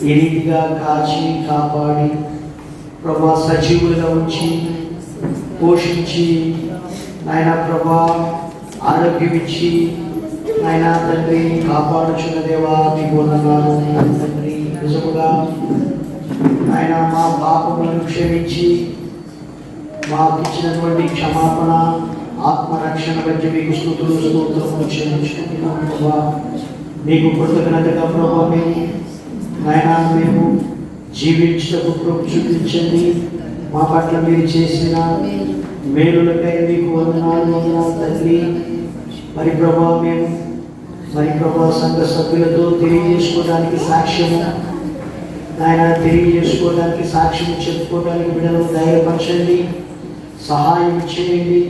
ఈ రీతిగా కాచి కాపాడి ప్రభా సజీవులుగా ఉంచి పోషించి ఆయన ప్రభా ఆరోగ్యం ఇచ్చి ఆయన తండ్రి కాపాడుచున్న దేవా మీకు వందనాలు తండ్రి. నిజముగా ఆయన మా పాపములను క్షమించి మాకు ఇచ్చినటువంటి క్షమాపణ ఆత్మరక్షణ బట్టి మీకు స్తుతులు స్తోత్రములు చెల్లించుకుంటున్నాం ప్రభా. మీకు కృతజ్ఞతగా ప్రభా మేము జీవించటకు కృప చూపించండి. మా పట్ల మీరు చేసిన మేలులకై మీకు వందనాలు తండ్రి. మరి ప్రభా సంఘ సభ్యులతో తెలియజేసుకోవడానికి సాక్ష్యము తెలియజేసుకోవడానికి సాక్ష్యం చెప్పుకోవడానికి బిడ్డలు ధైర్యపరచండి, సహాయం చేయండి,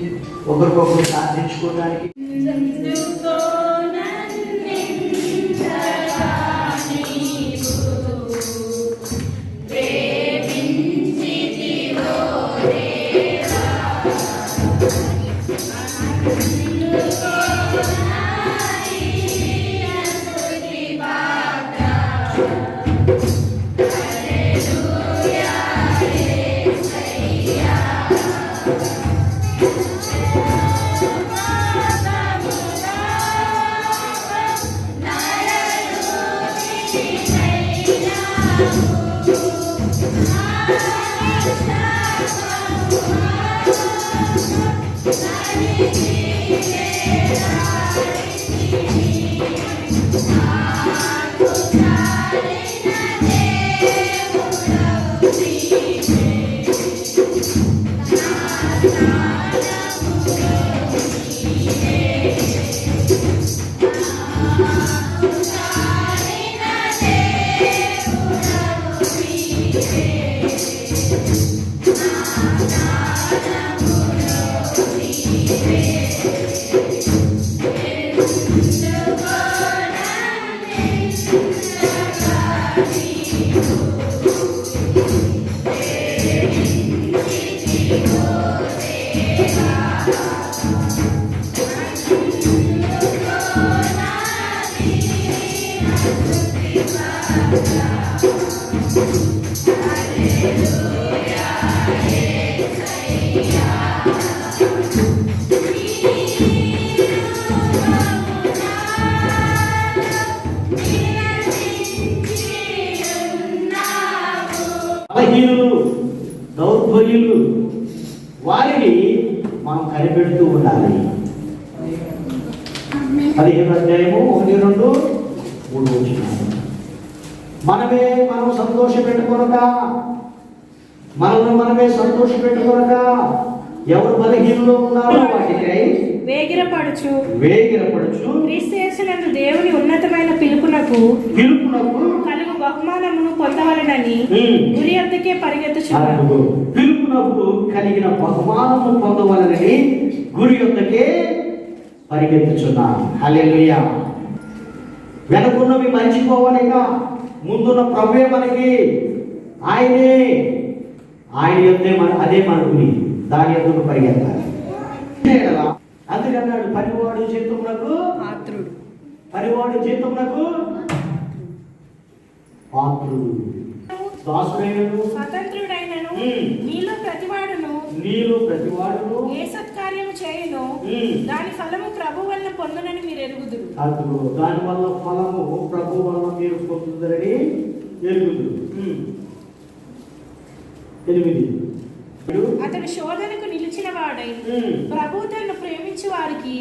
ఒకరికొకరు సాధించుకోవడానికి. బలహీనులు, దౌర్బల్యులు, వారిని మనం కనిపెడుతూ ఉండాలి. 15 అధ్యాయము 1, 2, 3 వచనాలు. మనం సంతోష పెట్టుకొనక, మనమే సంతోష పెట్టుకొనక, ఎవరు బలహీనులో ఉన్నారో వాటికై వేగిరపడుచు క్రీస్తు యేసునందు దేవుని ఉన్నతమైన పిలుపునకు కలుగు బహుమానమును పొందవలెనని గురి యొద్దకే పరిగెత్తుచున్నాను. పిలుపునకు కలిగిన బహుమానము పొందవలెనని గురి యొద్దకే పరిగెత్తుచున్నాను. హల్లెలూయా. వెనుకున్నవి మర్చిపోవాలిక, ముందున్న ప్రభువే మనకి, ఆయన యొద్దే అదే మన గురి, దాని యొద్దకు పరిగెత్తాలి. అందుకన్నాడు, పనివాడు జీతమునకు పాత్రుడు, దాసుడైనను స్వతంత్రుడైనను నీలో ప్రతివాడును ఏ సత్కార్యము చేయును దాని ఫలము ప్రభు వలన పొందునని మీరు ఎరుగుదురు. దాని వల్ల ఫలము ప్రభు వలన మీరు పొందుదరని ఎరుగుదురు. 8 అతడు శోధనకు నిలిచిన వాడై ప్రభు తనను ప్రేమించు వారికి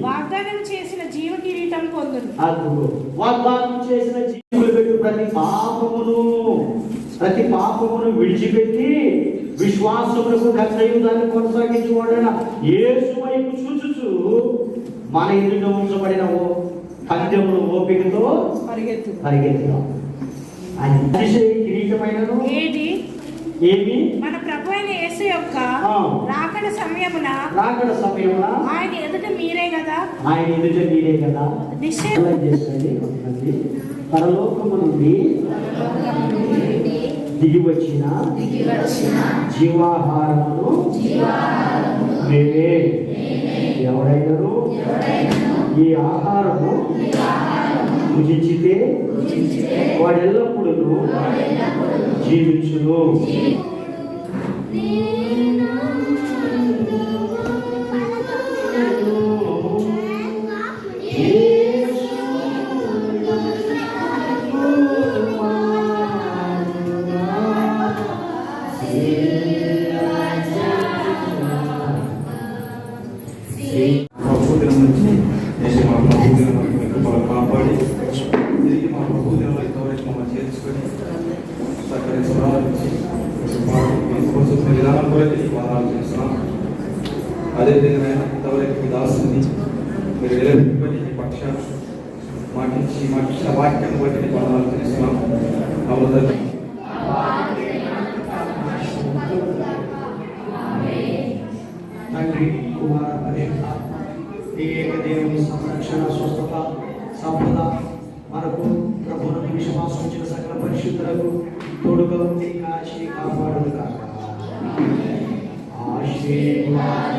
వాగ్దానం చేసిన జీవ కిరీటం పొందును. వాగ్దానం చేసిన జీవులు ప్రతి పాపమును విడిచిపెట్టి విశ్వాసములకు కర్తయుగాన్ని కొనసాగించువాడైన యేసు వైపు చూచుచు మన ఎదుట ఉంచబడిన పందెమును ఓపికతో పరిగెత్తుదాం. అది అతిశయ కిరీటమైనను ఏమి మన ప్రభు అయిన యేసు యొక్క రాకడ సమయమున ఆయన ఎదుట మీరే కదా నిశ్చయం చేస్తుంది. పరలోకము నుండి దిగి వచ్చిన జీవాహారమును మేమే. ఎవరైనారు ఈ ఆహారము భుజించితే వాడెల్లప్పుడూ జీవించును. కాపాడి తిరిగి మా ప్రభు దినంలో ఇంతవరకు మమ్మల్ని చేర్చుకొని విధానం కూడా వాదాలు చేస్తున్నాం. అదేవిధంగా ఇంతవరకు మీ దాసుని మీరు నిలబెట్టుకొని పక్షాన మాకిచ్చిన వాక్యాన్ని బట్టి వాదాలు చేస్తున్నాం. తండ్రి, కుమార, పరిశుద్ధ దేవుని సంరక్షణ, స్వస్థత, సంపద మనకు ప్రభువుకు విశ్వాసం ఉంచిన సకల పరిశుద్ధులకు తోడుగా ఉండి కాచి కాపాడును కాక. ఆశీర్వాద